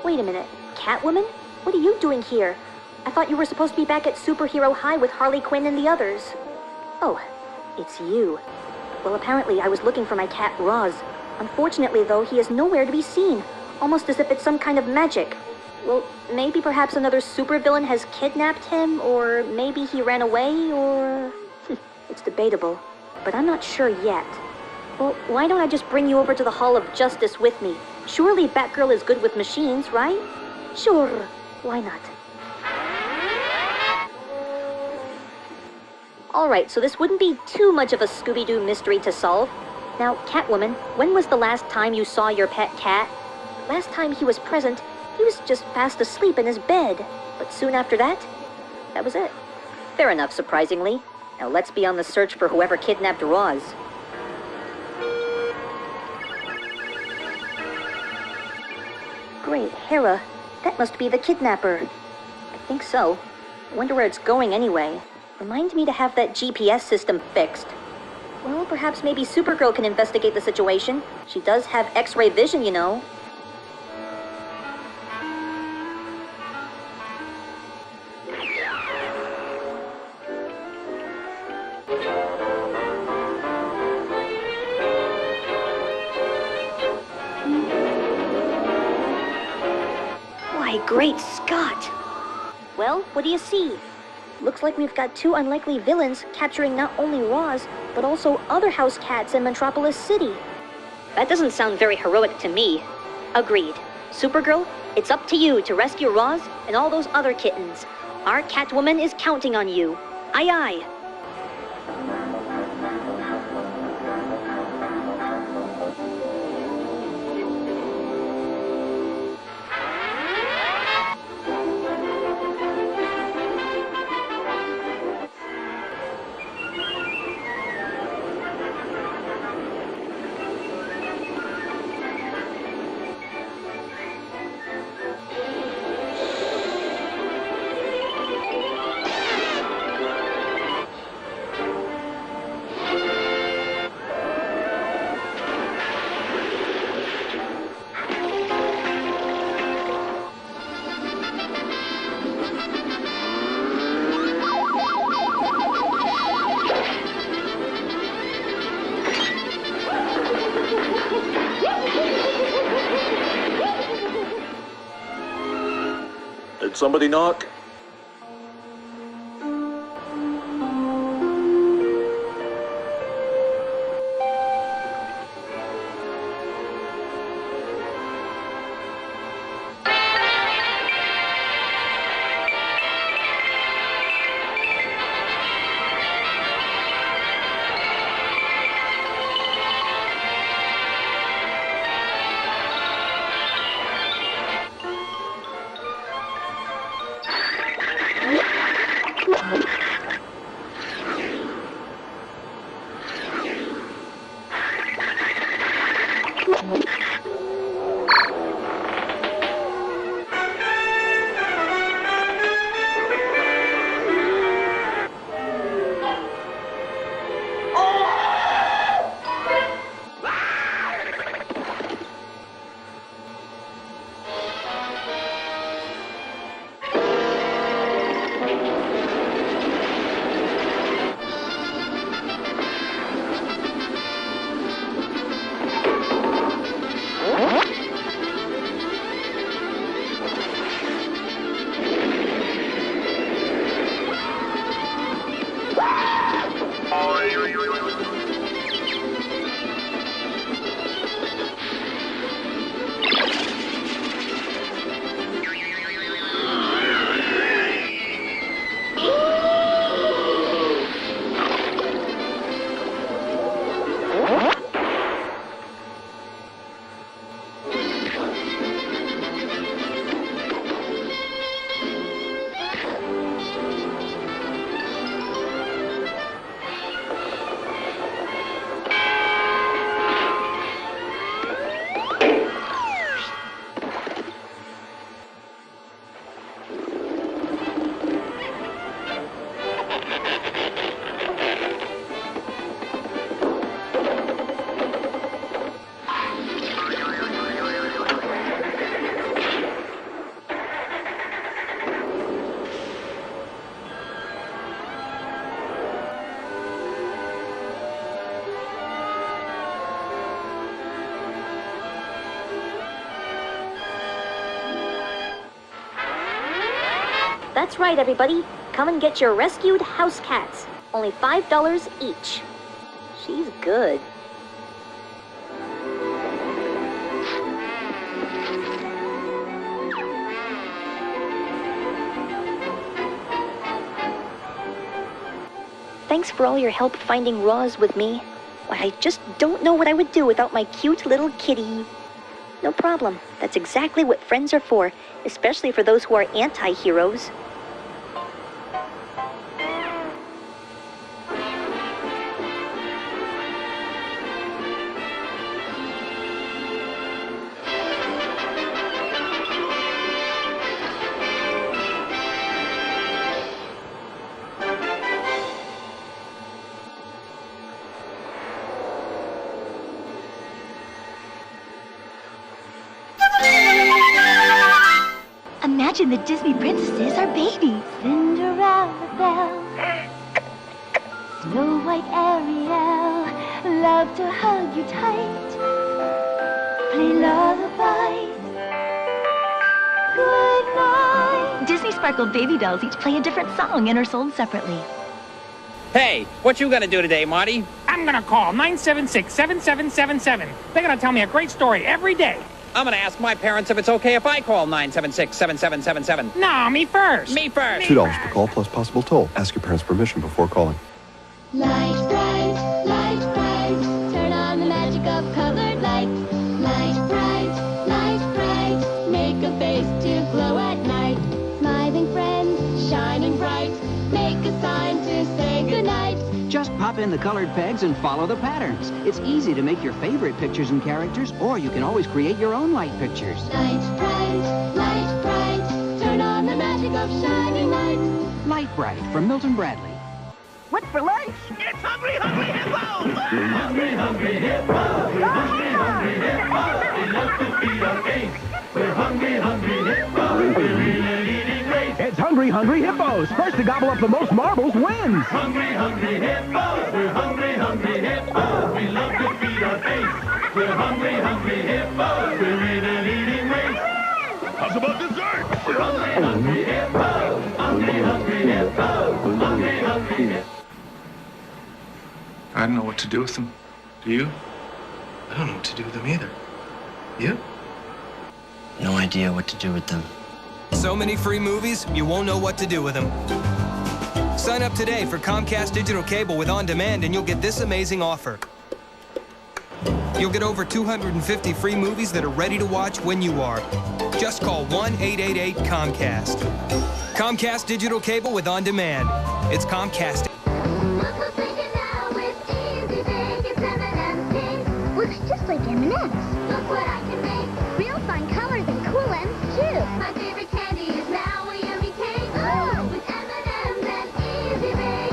Wait a minute. Catwoman? What are you doing here? I thought you were supposed to be back at Superhero High with Harley Quinn and the others. Oh, it's you. Well, apparently I was looking for my cat Roz. Unfortunately, though, he is nowhere to be seen. Almost as if it's some kind of magic. Well, maybe perhaps another supervillain has kidnapped him, or maybe he ran away, or... It's debatable, but I'm not sure yet. Well, why don't I just bring you over to the Hall of Justice with me? Surely Batgirl is good with machines, right? Sure, why not? Alright, so this wouldn't be too much of a Scooby-Doo mystery to solve. Now, Catwoman, when was the last time you saw your pet cat? Last time he was present, he was just fast asleep in his bed. But soon after that, that was it. Fair enough, surprisingly. Now let's be on the search for whoever kidnapped Roz. Great, Hera. That must be the kidnapper. I think so. I wonder where it's going anyway. Remind me to have that GPS system fixed. Well, perhaps maybe Supergirl can investigate the situation. She does have X-ray vision, you know. Why, great Scott! Well, what do you see? Looks like we've got two unlikely villains capturing not only Roz, but also other house cats in Metropolis City. That doesn't sound very heroic to me. Agreed. Supergirl, it's up to you to rescue Roz and all those other kittens. Our Catwoman is counting on you. Aye aye. Did somebody knock? That's right, everybody. Come and get your rescued house cats. Only $5 each. She's good. Thanks for all your help finding Roz with me. Why, I just don't know what I would do without my cute little kitty. No problem. That's exactly what friends are for, especially for those who are anti-heroes. Imagine the Disney princesses are babies. Cinderella Belle, Snow White Ariel, love to hug you tight, play lullabies. Good night. Disney Sparkle baby dolls each play a different song and are sold separately. Hey, what you gonna do today, Marty? I'm gonna call 976-7777. They're gonna tell me a great story every day. I'm gonna ask my parents if it's okay if I call 976-7777. No, me first. Me first. $2 per call plus possible toll. Ask your parents' permission before calling. Light bright, turn on the magic of colored lights. Light bright, make a face to glow at night. Smiling friends, shining bright, make a sign to say goodnight. Just pop in the colored pegs and follow the patterns. It's easy to make your favorite pictures and characters, or you can always create your own light pictures. Light bright, turn on the magic of shining lights. Light Bright from Milton Bradley. What's for lunch? It's Hungry Hungry Hippos! Hungry Hungry Hippos! Hungry Hungry Hippos! We love to feed our face. We're Hungry Hungry Hippos! We're really eating great. It's Hungry Hungry Hippos. First to gobble up the most marbles wins. Hungry Hungry Hippos! We're Hungry Hungry Hippos! We love to feed our face. We're Hungry Hungry Hippos! We're really eating great. How's about dessert? We're Hungry Hungry Hippos! Hungry Hungry Hippos! Hungry Hungry Hippos! I don't know what to do with them. Do you? I don't know what to do with them either. You? No idea what to do with them. So many free movies, you won't know what to do with them. Sign up today for Comcast Digital Cable with On Demand and you'll get this amazing offer. You'll get over 250 free movies that are ready to watch when you are. Just call 1-888-COMCAST. Comcast Digital Cable with On Demand. It's Comcast. Looks just like M&M's. Look what I can make. Real fun colors and cool ends, too. My favorite candy is now a yummy cake. Oh, with M&M's and Easy Bake.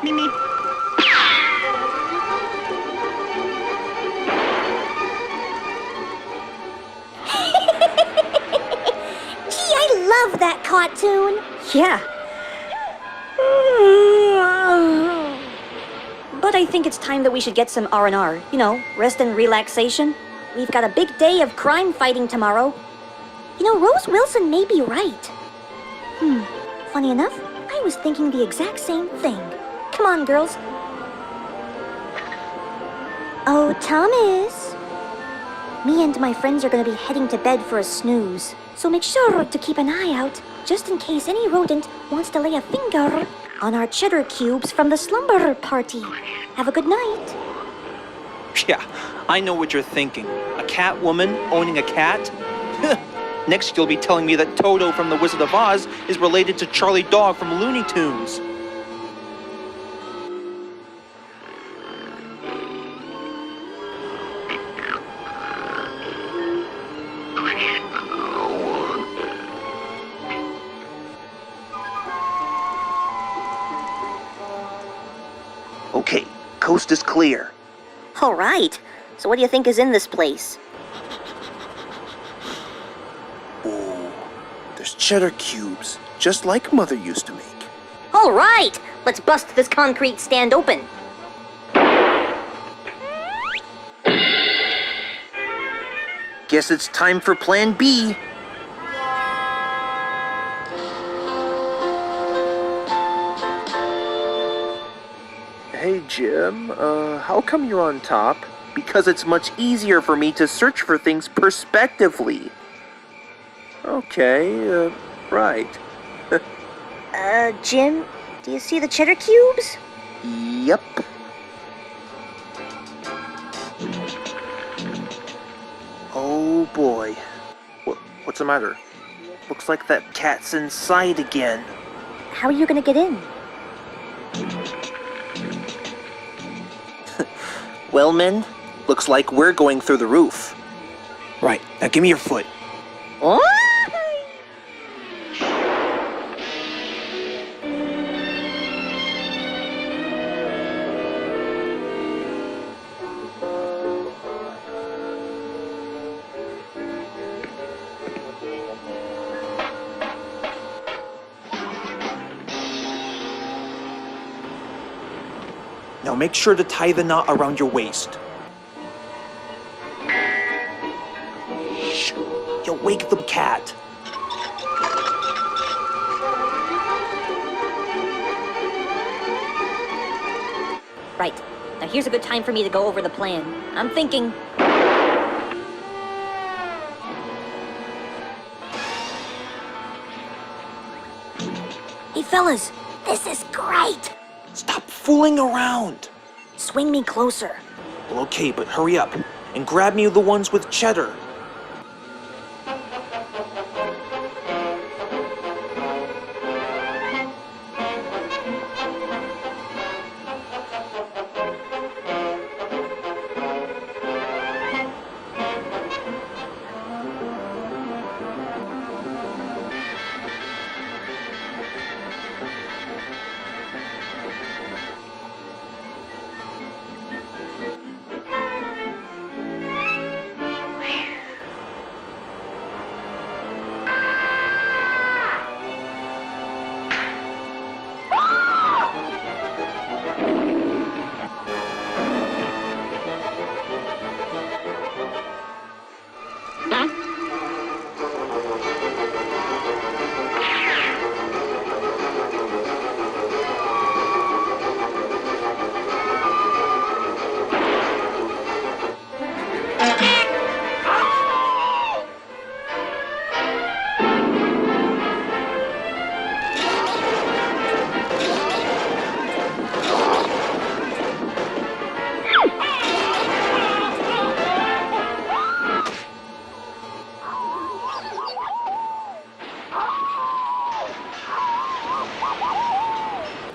Mimi. Gee, I love that cartoon. Yeah. But I think it's time that we should get some R&R. You know, rest and relaxation. We've got a big day of crime fighting tomorrow. You know, Rose Wilson may be right. Funny enough, I was thinking the exact same thing. Come on, girls. Oh, Thomas. Me and my friends are gonna be heading to bed for a snooze. So make sure to keep an eye out, just in case any rodent wants to lay a finger on our cheddar cubes from the slumber party. Have a good night. Yeah, I know what you're thinking. A cat woman owning a cat? Next you'll be telling me that Toto from The Wizard of Oz is related to Charlie Dog from Looney Tunes. Okay, coast is clear. All right. So what do you think is in this place? Ooh, there's cheddar cubes, just like Mother used to make. All right. Let's bust this concrete stand open. Guess it's time for Plan B. Hey, Jim, how come you're on top? Because it's much easier for me to search for things prospectively. Okay, right. Jim, do you see the cheddar cubes? Yep. Oh boy. What's the matter? Looks like that cat's inside again. How are you gonna get in? Well, men, looks like we're going through the roof. Right, now give me your foot. What? Now make sure to tie the knot around your waist. Shh! You'll wake the cat. Right. Now here's a good time for me to go over the plan. I'm thinking... Hey fellas, this is great! Stop fooling around! Swing me closer. Well, okay, but hurry up and grab me the ones with cheddar.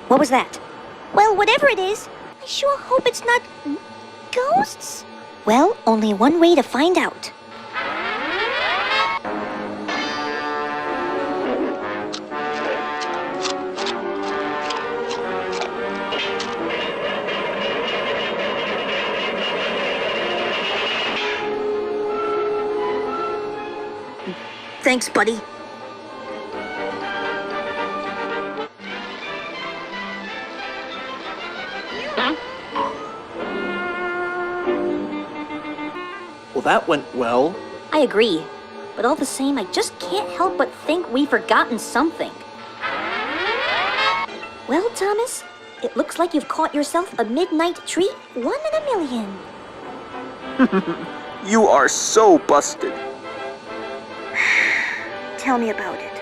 What was that? Well, whatever it is, I sure hope it's not... ghosts? Well, only one way to find out. Thanks, buddy. Well, that went well. I agree. But all the same, I just can't help but think we've forgotten something. Well, Thomas, it looks like you've caught yourself a midnight treat, 1 in a million. You are so busted. Tell me about it.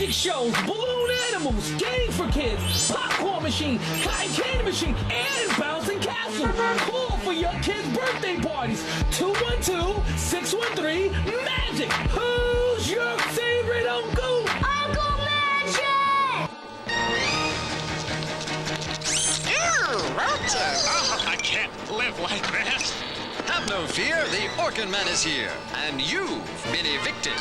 magic shows, balloon animals, games for kids, popcorn machine, cotton candy machine, and bouncing castle. Call for your kids' birthday parties. 212-613-MAGIC. Who's your favorite uncle? Uncle Magic! Ew, roaches! Oh, I can't live like this. Have no fear, the Orkin Man is here, and you've been evicted.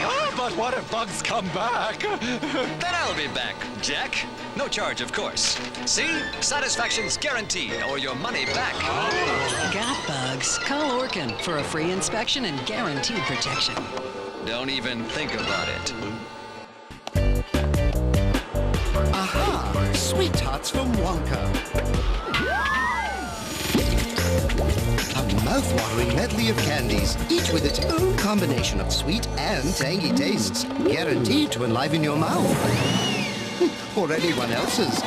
Oh, but what if bugs come back? Then I'll be back, Jack. No charge, of course. See? Satisfaction's guaranteed, or your money back. Got bugs? Call Orkin for a free inspection and guaranteed protection. Don't even think about it. Aha! Sweethearts from Wonka. A mouth-watering medley of candies, each with its own combination of sweet and tangy tastes, guaranteed to enliven your mouth. Or anyone else's.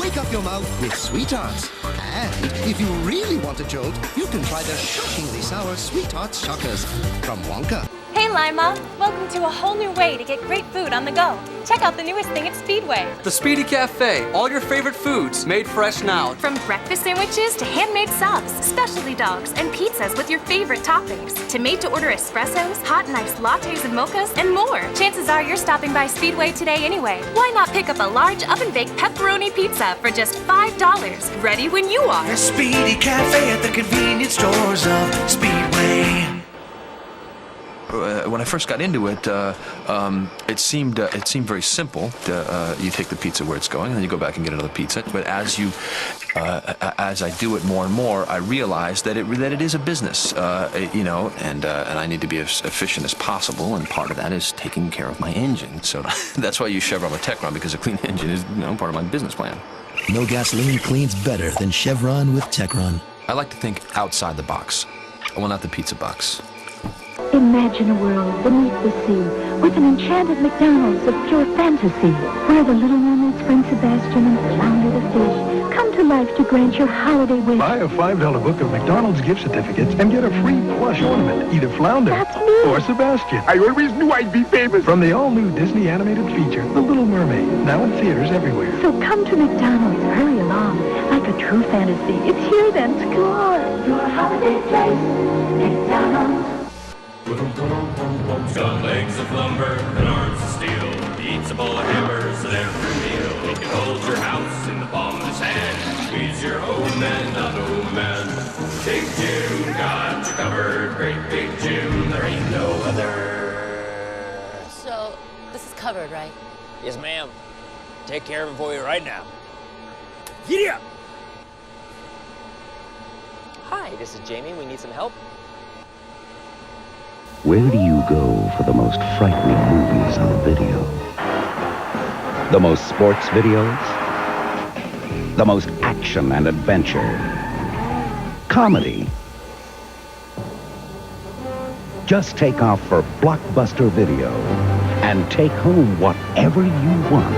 Wake up your mouth with Sweethearts. And if you really want a jolt, you can try the shockingly sour Sweethearts Shockers from Wonka. Hey Lima, welcome to a whole new way to get great food on the go. Check out the newest thing at Speedway. The Speedy Cafe, all your favorite foods made fresh now. From breakfast sandwiches to handmade subs, specialty dogs, and pizzas with your favorite toppings, to made-to-order espressos, hot and iced lattes and mochas, and more. Chances are you're stopping by Speedway today anyway. Why not pick up a large oven-baked pepperoni pizza for just $5? Ready when you are. The Speedy Cafe at the convenience stores of Speedway. When I first got into it, it seemed very simple. You take the pizza where it's going, and then you go back and get another pizza. But as I do it more and more, I realize that it is a business, and I need to be as efficient as possible. And part of that is taking care of my engine. So that's why I use Chevron with Techron, because a clean engine is part of my business plan. No gasoline cleans better than Chevron with Techron. I like to think outside the box. Well, not the pizza box. Imagine a world beneath the sea with an enchanted McDonald's of pure fantasy, where the little mermaids bring Sebastian and Flounder the fish come to life to grant your holiday wish. Buy a $5 book of McDonald's gift certificates and get a free plush ornament, either Flounder or Sebastian. I always knew I'd be famous. From the all-new Disney animated feature, The Little Mermaid, now in theaters everywhere. So come to McDonald's, hurry along, like a true fantasy. It's here then, score your holiday place, McDonald's. Got legs of lumber and arms of steel. He eats a bowl of hammers at every meal. He can hold your house in the palm of his hand. Squeeze your old man, not old man. Big Jim got you covered. Great Big Jim, there ain't no other. So, this is covered, right? Yes, ma'am. Take care of it for you right now. Giddy up! Hi, this is Jamie. We need some help. Where do you go for the most frightening movies on video? The most sports videos? The most action and adventure? Comedy? Just take off for Blockbuster Video and take home whatever you want.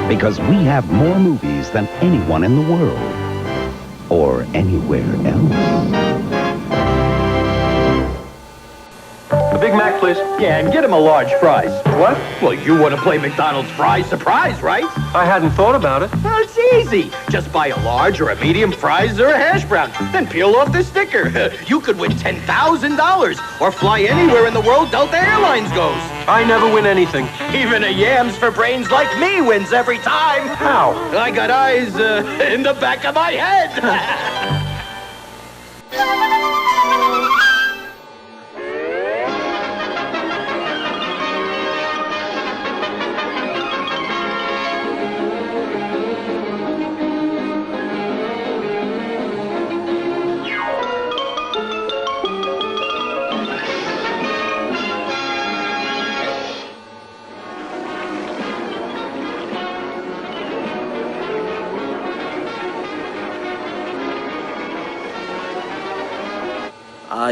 Because we have more movies than anyone in the world. Or anywhere else. A Big Mac, please. Yeah, and get him a large fries. What? Well, you want to play McDonald's fries surprise, right? I hadn't thought about it. Well, it's easy. Just buy a large or a medium fries or a hash brown. Then peel off the sticker. You could win $10,000 or fly anywhere in the world Delta Airlines goes. I never win anything. Even a yams for brains like me wins every time. How? I got eyes in the back of my head.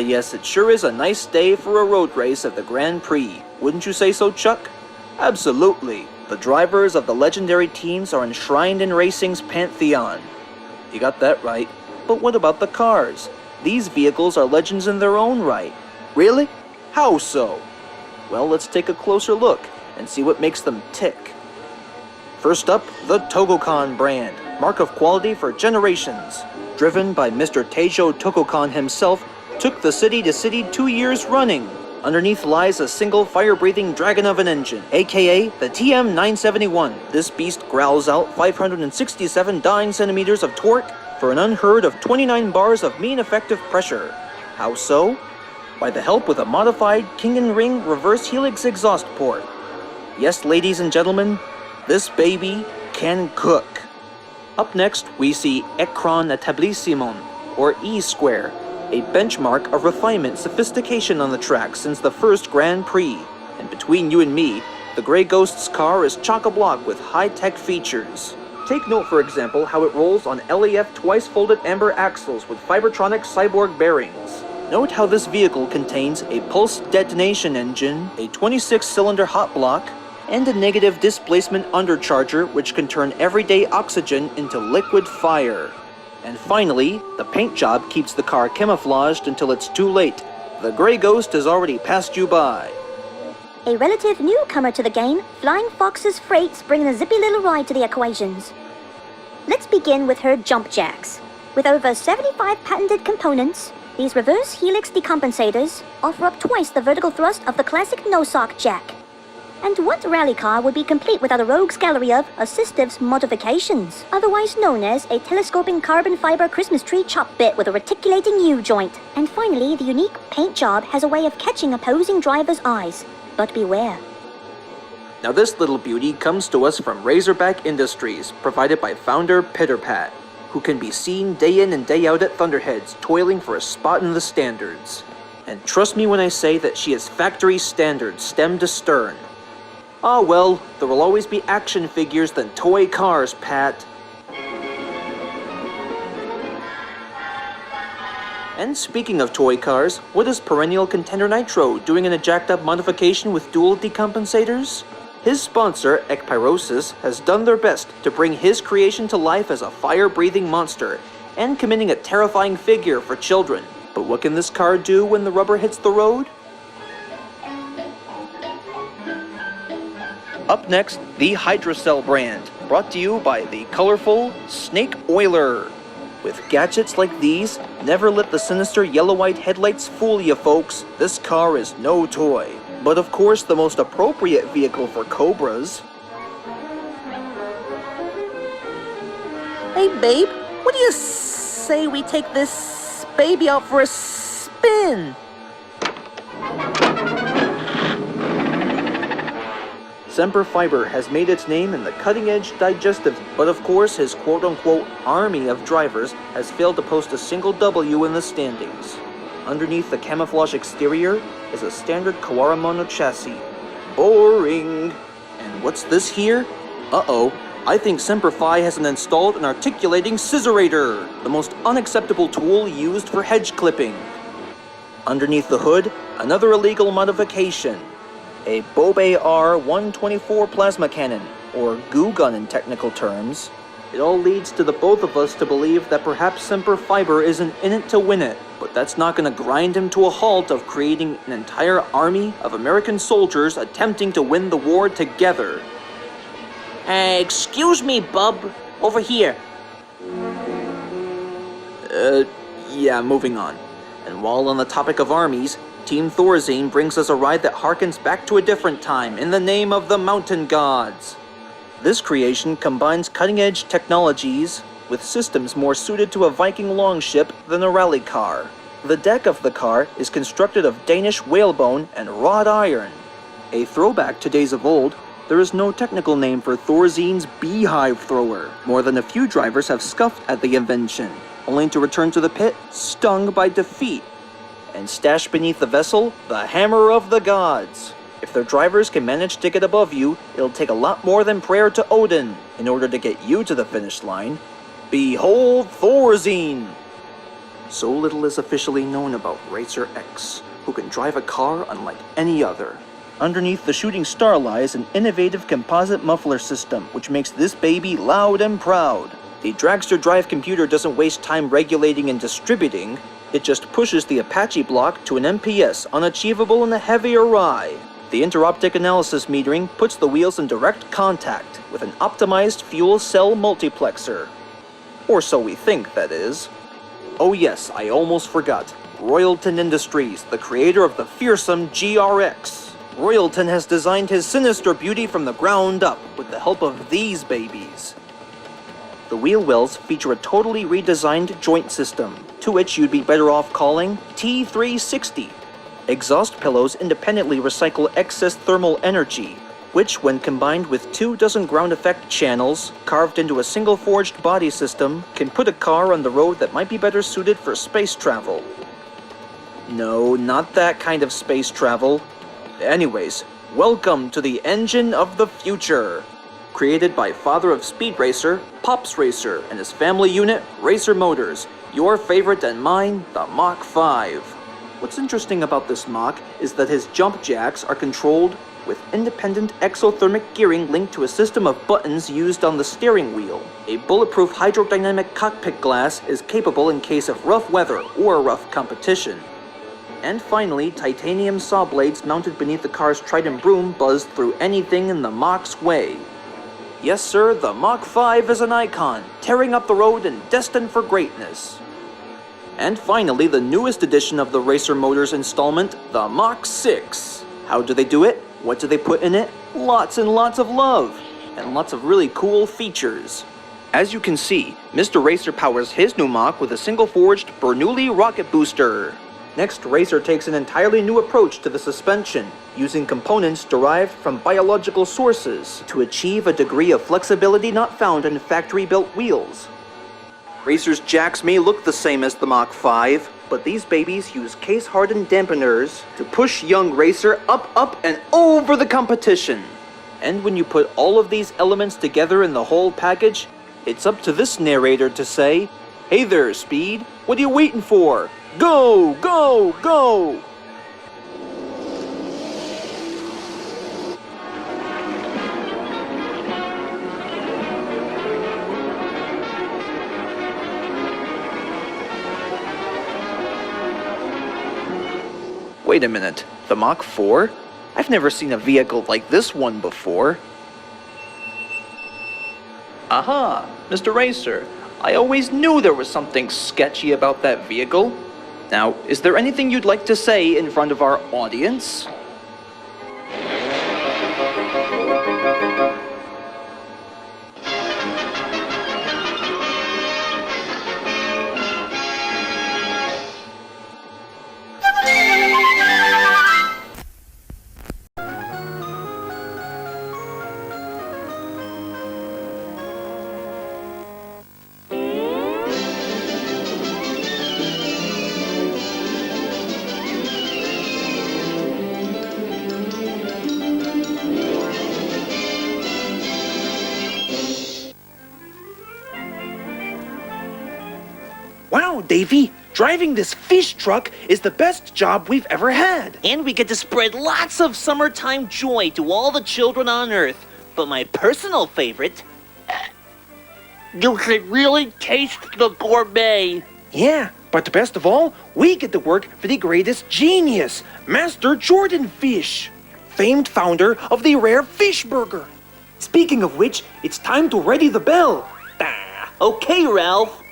Yes, it sure is a nice day for a road race at the Grand Prix. Wouldn't you say so, Chuck? Absolutely. The drivers of the legendary teams are enshrined in racing's pantheon. You got that right. But what about the cars? These vehicles are legends in their own right. Really? How so? Well, let's take a closer look and see what makes them tick. First up, the Togokan brand, mark of quality for generations. Driven by Mr. Teijo Togokan himself, took the city to city 2 years running. Underneath lies a single fire-breathing dragon of an engine, aka the TM971. This beast growls out 567 dyne centimeters of torque for an unheard of 29 bars of mean effective pressure. How so? By the help with a modified King & Ring reverse helix exhaust port. Yes, ladies and gentlemen, this baby can cook. Up next, we see Écran Établissement, or E-Square, a benchmark of refinement sophistication on the track since the first Grand Prix. And between you and me, the Grey Ghost's car is chock-a-block with high-tech features. Take note, for example, how it rolls on LAF twice-folded amber axles with Fibertronic cyborg bearings. Note how this vehicle contains a pulse detonation engine, a 26-cylinder hot block, and a negative displacement undercharger which can turn everyday oxygen into liquid fire. And finally, the paint job keeps the car camouflaged until it's too late. The Grey Ghost has already passed you by. A relative newcomer to the game, Flying Fox's Freight's bringing a zippy little ride to the equations. Let's begin with her jump jacks. With over 75 patented components, these reverse helix decompensators offer up twice the vertical thrust of the classic no-sock jack. And what rally car would be complete without a rogue's gallery of assistives modifications, otherwise known as a telescoping carbon fiber Christmas tree chop bit with a reticulating U-joint. And finally, the unique paint job has a way of catching opposing drivers' eyes. But beware. Now this little beauty comes to us from Razorback Industries, provided by founder Pitterpat, who can be seen day in and day out at Thunderheads, toiling for a spot in the standards. And trust me when I say that she is factory standard, stem to stern. Ah well, there will always be action figures than toy cars, Pat. And speaking of toy cars, what is perennial contender Nitro doing in a jacked-up modification with dual decompensators? His sponsor, Ekpyrosis, has done their best to bring his creation to life as a fire-breathing monster, and committing a terrifying figure for children. But what can this car do when the rubber hits the road? Up next, the Hydrocell brand, brought to you by the colorful Snake Oiler. With gadgets like these, never let the sinister yellow-white headlights fool you, folks. This car is no toy. But of course, the most appropriate vehicle for Cobras. Hey, babe, what do you say we take this baby out for a spin? Semper Fiber has made its name in the cutting-edge digestive, but of course his quote-unquote army of drivers has failed to post a single W in the standings. Underneath the camouflage exterior is a standard Kawara Mono chassis. Boring! And what's this here? Uh-oh, I think Semper Fi hasn't installed an articulating scissorator, the most unacceptable tool used for hedge clipping. Underneath the hood, another illegal modification. A Bobe R-124 plasma cannon, or goo gun in technical terms. It all leads to the both of us to believe that perhaps Semper Fiber isn't in it to win it, but that's not gonna grind him to a halt of creating an entire army of American soldiers attempting to win the war together. Excuse me, bub. Over here. Yeah, moving on. And while on the topic of armies, Team Thorazine brings us a ride that harkens back to a different time in the name of the mountain gods. This creation combines cutting-edge technologies with systems more suited to a Viking longship than a rally car. The deck of the car is constructed of Danish whalebone and wrought iron. A throwback to days of old, there is no technical name for Thorzine's beehive thrower. More than a few drivers have scoffed at the invention, only to return to the pit stung by defeat. And stashed beneath the vessel, the hammer of the gods. If their drivers can manage to get above you, it'll take a lot more than prayer to Odin in order to get you to the finish line. Behold Thorazine! So little is officially known about Racer X, who can drive a car unlike any other. Underneath the shooting star lies an innovative composite muffler system, which makes this baby loud and proud. The dragster drive computer doesn't waste time regulating and distributing. It just pushes the Apache block to an MPS unachievable in a heavier rye. The interoptic analysis metering puts the wheels in direct contact with an optimized fuel cell multiplexer. Or so we think, that is. Oh yes, I almost forgot. Royalton Industries, the creator of the fearsome GRX. Royalton has designed his sinister beauty from the ground up with the help of these babies. The wheel wells feature a totally redesigned joint system, to which you'd be better off calling T360. Exhaust pillows independently recycle excess thermal energy, which, when combined with 24 ground effect channels carved into a single forged body system, can put a car on the road that might be better suited for space travel. No, not that kind of space travel. Anyways, welcome to the engine of the future. Created by father of Speed Racer, Pops Racer, and his family unit, Racer Motors, your favorite and mine, the Mach 5. What's interesting about this Mach is that his jump jacks are controlled with independent exothermic gearing linked to a system of buttons used on the steering wheel. A bulletproof hydrodynamic cockpit glass is capable in case of rough weather or rough competition. And finally, titanium saw blades mounted beneath the car's Trident broom buzz through anything in the Mach's way. Yes sir, the Mach 5 is an icon, tearing up the road and destined for greatness. And finally, the newest edition of the Racer Motors installment, the Mach 6. How do they do it? What do they put in it? Lots and lots of love, and lots of really cool features. As you can see, Mr. Racer powers his new Mach with a single forged Bernoulli rocket booster. Next, Racer takes an entirely new approach to the suspension, using components derived from biological sources to achieve a degree of flexibility not found in factory-built wheels. Racer's jacks may look the same as the Mach 5, but these babies use case-hardened dampeners to push young Racer up, and over the competition. And when you put all of these elements together in the whole package, it's up to this narrator to say, "Hey there, Speed, what are you waiting for? Go, go, go!" Wait a minute, the Mach 4? I've never seen a vehicle like this one before. Aha, Mr. Racer, I always knew there was something sketchy about that vehicle. Now, is there anything you'd like to say in front of our audience? Wow, Davey, driving this fish truck is the best job we've ever had. And we get to spread lots of summertime joy to all the children on Earth. But my personal favorite... You should really taste the gourmet. Yeah, but the best of all, we get to work for the greatest genius, Master Jordan Fish, famed founder of the rare fish burger. Speaking of which, it's time to ready the bell. Okay, Ralph.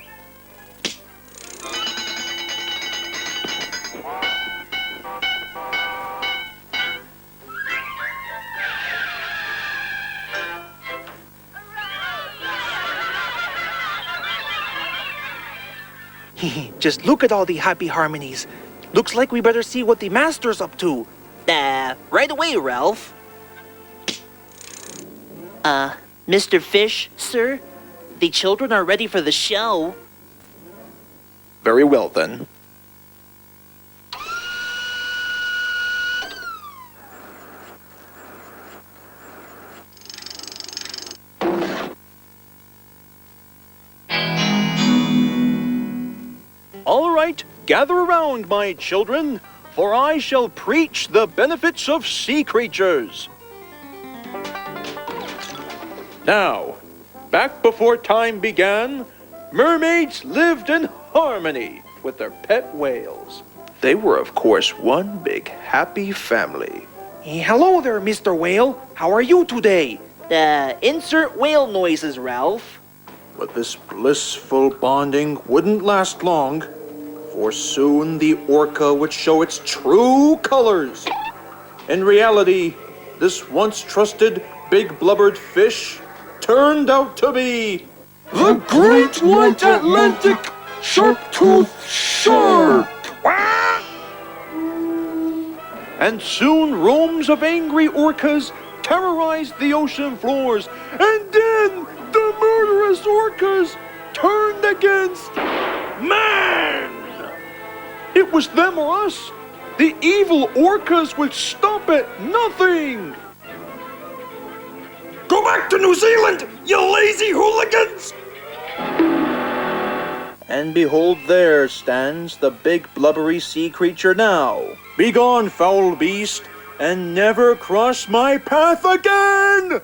Just look at all the happy harmonies. Looks like we better see what the master's up to. Right away, Ralph. Mr. Fish, sir? The children are ready for the show. Very well, then. All right, gather around, my children, for I shall preach the benefits of sea creatures. Now, back before time began, mermaids lived in harmony, with their pet whales. They were, of course, one big happy family. Hello there, Mr. Whale. How are you today? Insert whale noises, Ralph. But this blissful bonding wouldn't last long, for soon the orca would show its true colors. In reality, this once trusted big blubbered fish turned out to be the Great White Atlantic Shark-Toothed Shark! And soon roams of angry orcas terrorized the ocean floors, and then the murderous orcas turned against man! It was them or us. The evil orcas would stop at nothing! Go back to New Zealand, you lazy hooligans! And behold, there stands the big blubbery sea creature now. Begone, foul beast, and never cross my path again!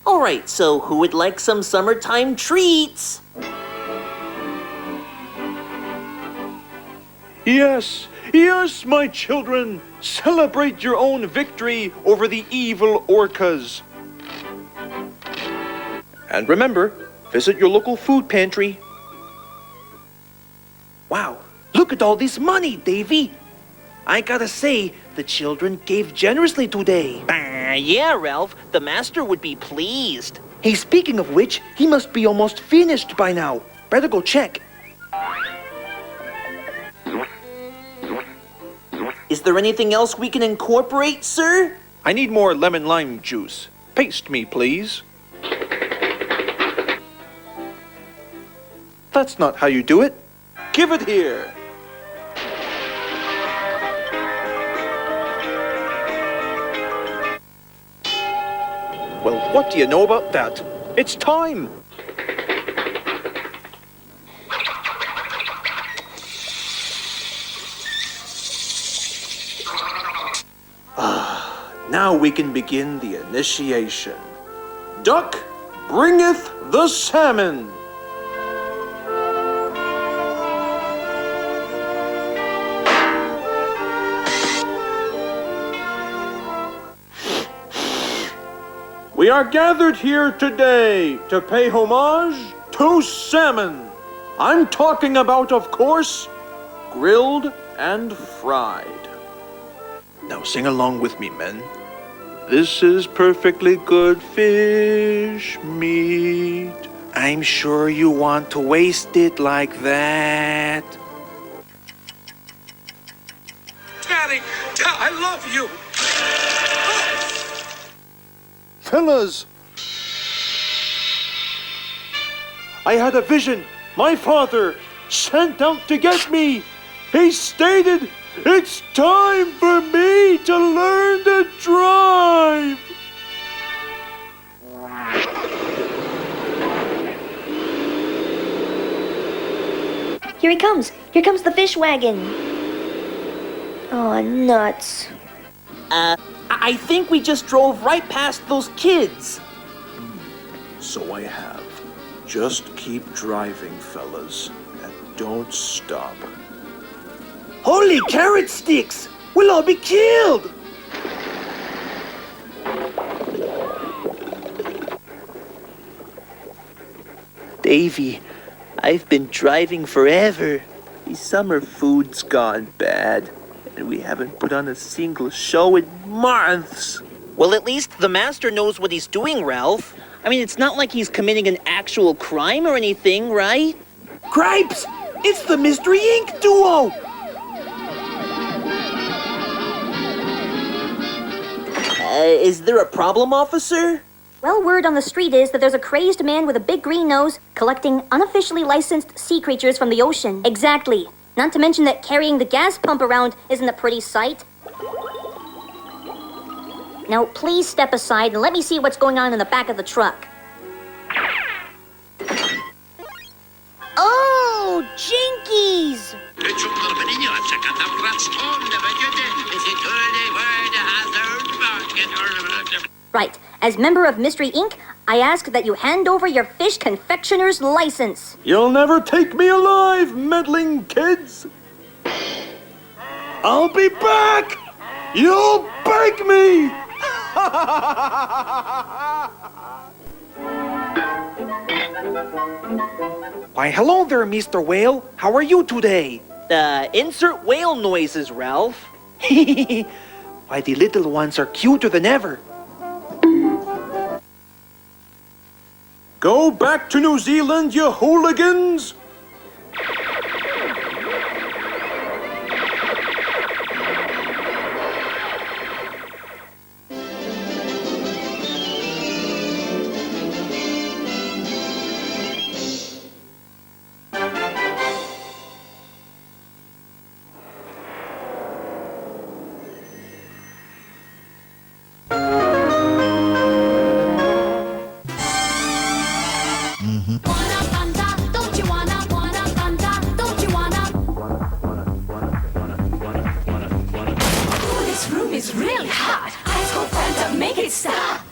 Alright, so who would like some summertime treats? Yes, yes, my children! Celebrate your own victory over the evil orcas. And remember, visit your local food pantry. Wow, look at all this money, Davy. I gotta say, the children gave generously today. Yeah, Ralph, the master would be pleased. Hey, speaking of which, he must be almost finished by now. Better go check. Is there anything else we can incorporate, sir? I need more lemon lime juice. Paste me, please. That's not how you do it. Give it here. Well, what do you know about that? It's time! Now we can begin the initiation. Duck bringeth the salmon. We are gathered here today to pay homage to salmon. I'm talking about, of course, grilled and fried. Now sing along with me, men. This is perfectly good fish meat. I'm sure you want to waste it like that. Daddy, I love you. Fellas, I had a vision. My father sent out to get me. He stated, it's time for me to learn to drive. Here he comes. Here comes the fish wagon. Oh, nuts. I think we just drove right past those kids. So I have. Just keep driving, fellas, and don't stop. Holy carrot sticks! We'll all be killed! Davy, I've been driving forever. The summer food's gone bad, and we haven't put on a single show in months. Well, at least the master knows what he's doing, Ralph. I mean, it's not like he's committing an actual crime or anything, right? Gripes! It's the Mystery Inc. duo! Is there a problem, officer? Well, word on the street is that there's a crazed man with a big green nose collecting unofficially licensed sea creatures from the ocean. Exactly. Not to mention that carrying the gas pump around isn't a pretty sight. Now, please step aside and let me see what's going on in the back of the truck. Oh, Jinkies! Right. As member of Mystery Inc., I ask that you hand over your fish confectioner's license. You'll never take me alive, meddling kids! I'll be back! You'll beg me! Why, hello there, Mr. Whale. How are you today? Insert whale noises, Ralph. Why, the little ones are cuter than ever. Go back to New Zealand, you hooligans!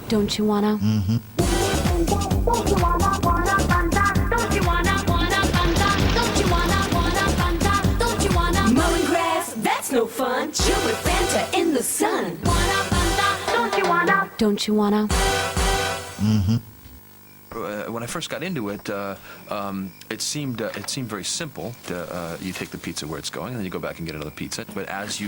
Don't you wanna? Mowing grass, that's no fun. Chill with Fanta in the sun. Don't you wanna? When I first got into it, it seemed very simple. You take the pizza where it's going, and then you go back and get another pizza. But as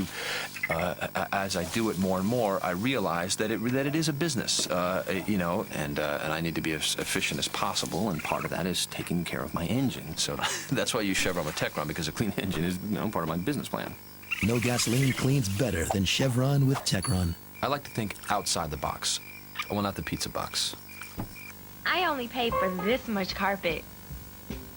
I do it more and more, I realize that it is a business, and I need to be as efficient as possible. And part of that is taking care of my engine. So that's why I use Chevron with Techron, because a clean engine is part of my business plan. No gasoline cleans better than Chevron with Techron. I like to think outside the box. Well, not the pizza box. I only paid for this much carpet.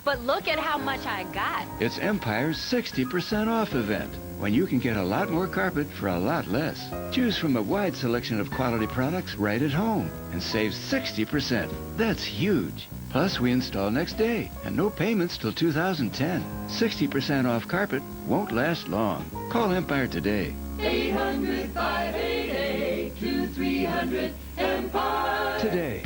But look at how much I got. It's Empire's 60% off event, when you can get a lot more carpet for a lot less. Choose from a wide selection of quality products right at home and save 60%. That's huge. Plus, we install next day and no payments till 2010. 60% off carpet won't last long. Call Empire today. 800-588-2300 Empire. Today.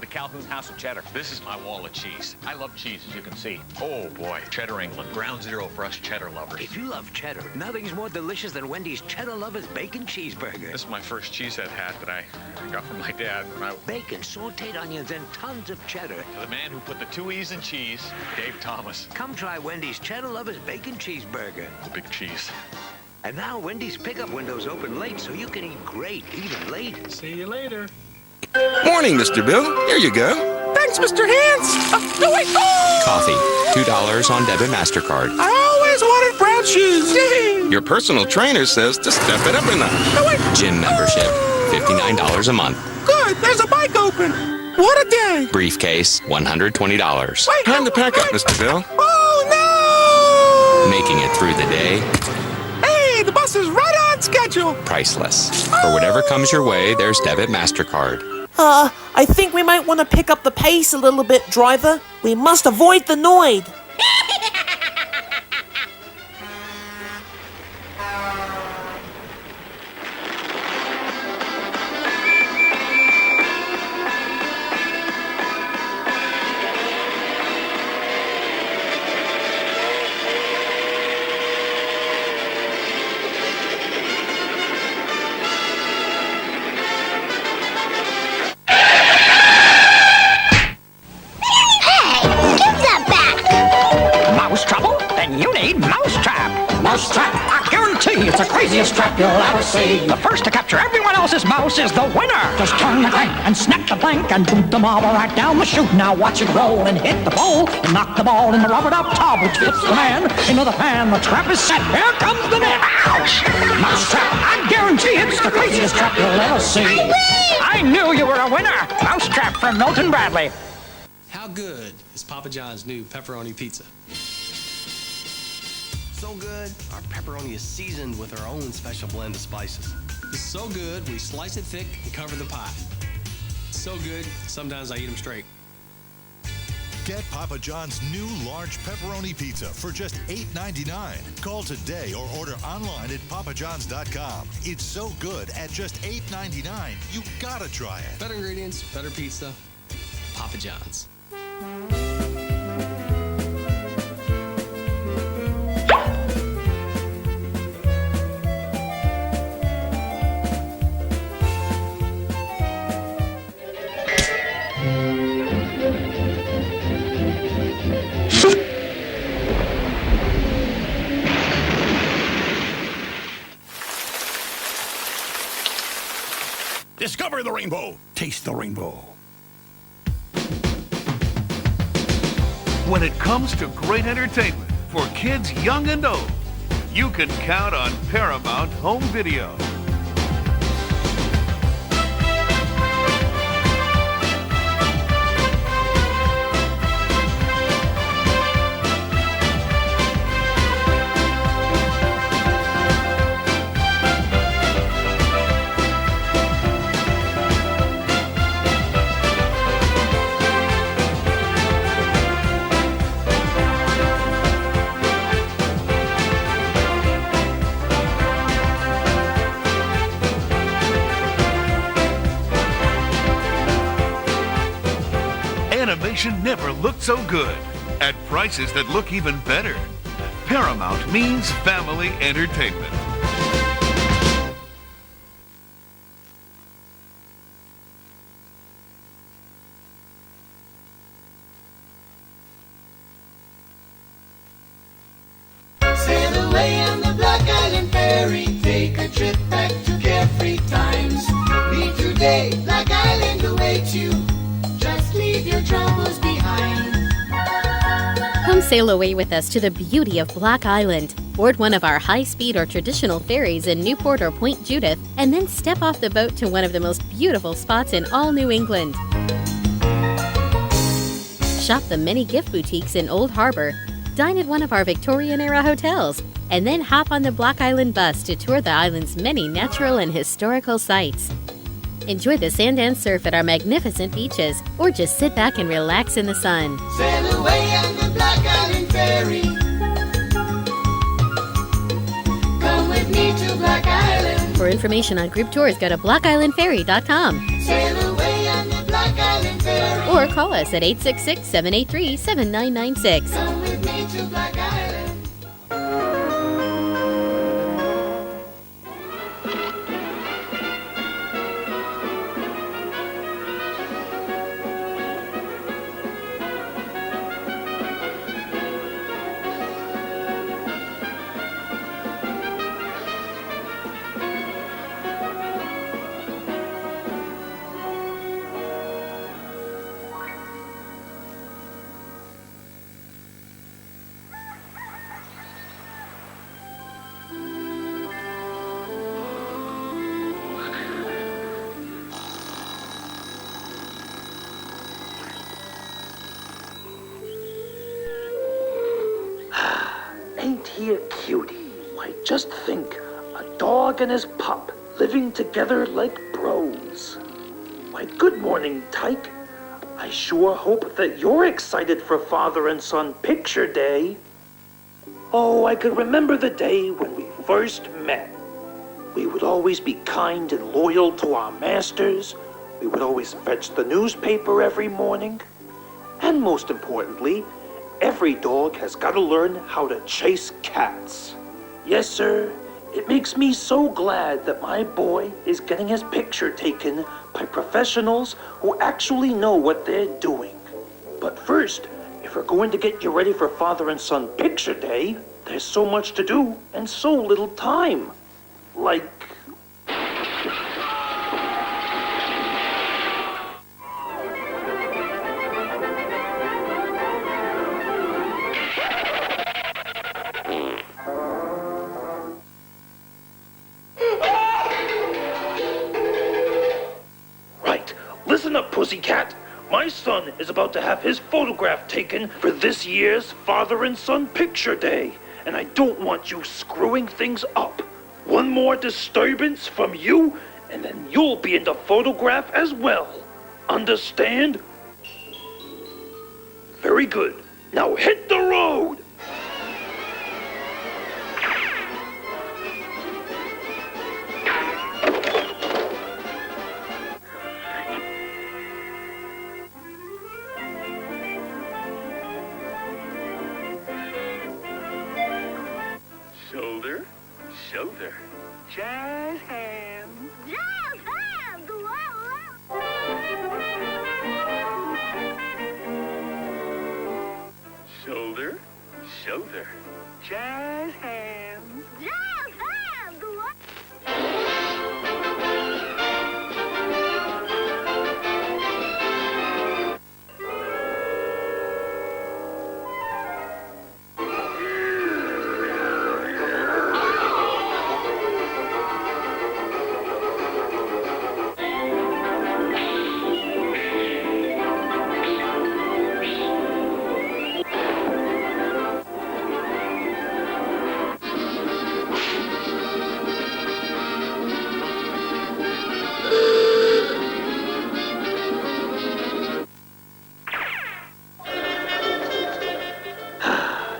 to Calhoun House of Cheddar. This is my wall of cheese. I love cheese, as you can see. Oh, boy. Cheddar England. Ground zero for us cheddar lovers. If you love cheddar, nothing's more delicious than Wendy's Cheddar Lovers Bacon Cheeseburger. This is my first cheesehead hat that I got from my dad when I... Bacon, sauteed onions, and tons of cheddar. To the man who put the 2 E's in cheese, Dave Thomas. Come try Wendy's Cheddar Lovers Bacon Cheeseburger. The big cheese. And now Wendy's pickup windows open late so you can eat great, even late. See you later. Morning, Mr. Bill. Here you go. Thanks, Mr. Hands. No, wait. Oh! Coffee. $2 on debit MasterCard. I always wanted brown shoes. Your personal trainer says to step it up a notch. No, wait. Gym membership. $59 a month. Good. There's a bike open. What a day. Briefcase. $120. Wait, Time to pack up, Mr. Bill. Oh, no! Making it through the day. Hey, the bus is right on schedule. Priceless. For whatever comes your way, there's debit MasterCard. I think we might want to pick up the pace a little bit, driver. We must avoid the Noid. I guarantee it's the craziest trap you'll ever see. The first to capture everyone else's mouse is the winner. Just turn the crank and snap the blank and boot the marble right down the chute. Now watch it roll and hit the pole and knock the ball in the rubbered up tub, which fits the man into the pan. The trap is set. Here comes the net. Ouch! Mouse trap. I guarantee it's the craziest trap you'll ever see. I knew you were a winner. Mouse trap from Milton Bradley. How good is Papa John's new pepperoni pizza? So good, our pepperoni is seasoned with our own special blend of spices. It's so good, we slice it thick and cover the pie. So good, sometimes I eat them straight. Get Papa John's new large pepperoni pizza for just $8.99. Call today or order online at papajohns.com. It's so good at just $8.99. You gotta try it. Better ingredients, better pizza. Papa John's. Discover the rainbow. Taste the rainbow. When it comes to great entertainment for kids young and old, you can count on Paramount Home Video. Animation never looked so good, at prices that look even better. Paramount means family entertainment. Sail away on the Black Island Ferry, take a trip back to carefree times. Meet today, Black Island awaits you. Leave your troubles behind. Come sail away with us to the beauty of Black Island. Board one of our high-speed or traditional ferries in Newport or Point Judith, and then step off the boat to one of the most beautiful spots in all New England. Shop the many gift boutiques in Old Harbor, dine at one of our Victorian-era hotels, and then hop on the Black Island bus to tour the island's many natural and historical sites. Enjoy the sand and surf at our magnificent beaches, or just sit back and relax in the sun. Sail away on the Black Island Ferry. Come with me to Black Island. For information on group tours, go to blackislandferry.com. Sail away on the Black Island Ferry. Or call us at 866-783-7996. Come with me to Black Island. Ain't he a cutie? Why, just think, a dog and his pup living together like bros. Why, good morning, Tyke. I sure hope that you're excited for Father and Son Picture Day. Oh, I could remember the day when we first met. We would always be kind and loyal to our masters. We would always fetch the newspaper every morning. And most importantly, every dog has got to learn how to chase cats. Yes, sir. It makes me so glad that my boy is getting his picture taken by professionals who actually know what they're doing. But first, if we're going to get you ready for Father and Son Picture Day, there's so much to do and so little time. Like... Listen up, pussycat. My son is about to have his photograph taken for this year's Father and Son Picture Day, and I don't want you screwing things up. One more disturbance from you, and then you'll be in the photograph as well. Understand? Very good. Now hit the road! Shoulder, shoulder, jazz hands. Jazz hands! Shoulder, shoulder, jazz hands. Jazz hands!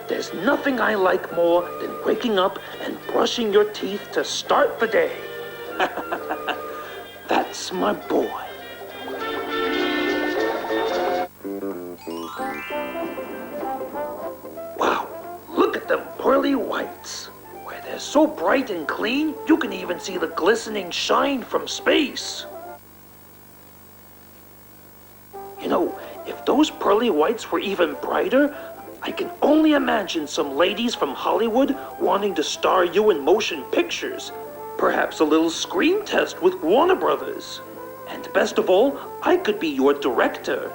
There's nothing I like more than waking up and brushing your teeth to start the day. That's my boy. Wow, look at them pearly whites. Why, they're so bright and clean, you can even see the glistening shine from space. You know, if those pearly whites were even brighter, I can only imagine some ladies from Hollywood wanting to star you in motion pictures. Perhaps a little screen test with Warner Brothers. And best of all, I could be your director.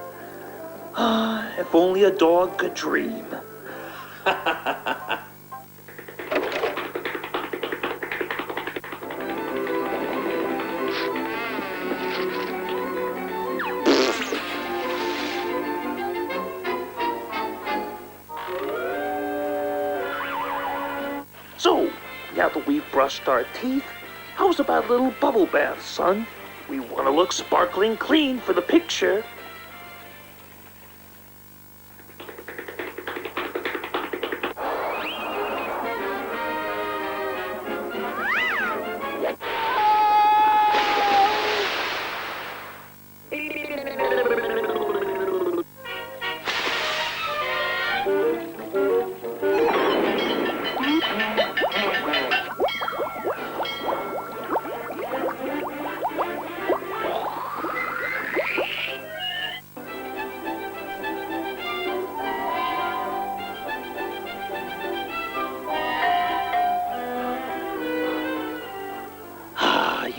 Ah, if only a dog could dream. So, now that we've brushed our teeth, how's about a little bubble bath, son? We want to look sparkling clean for the picture.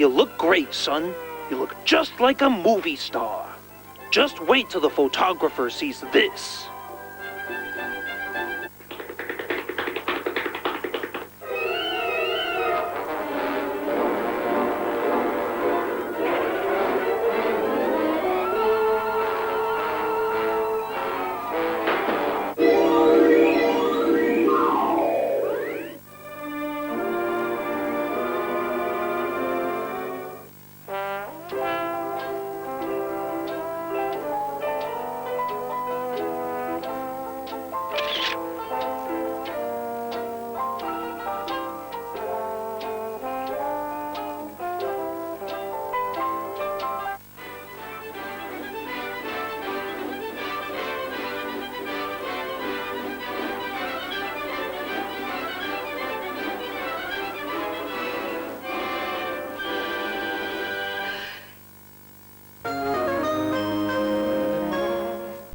You look great, son. You look just like a movie star. Just wait till the photographer sees this.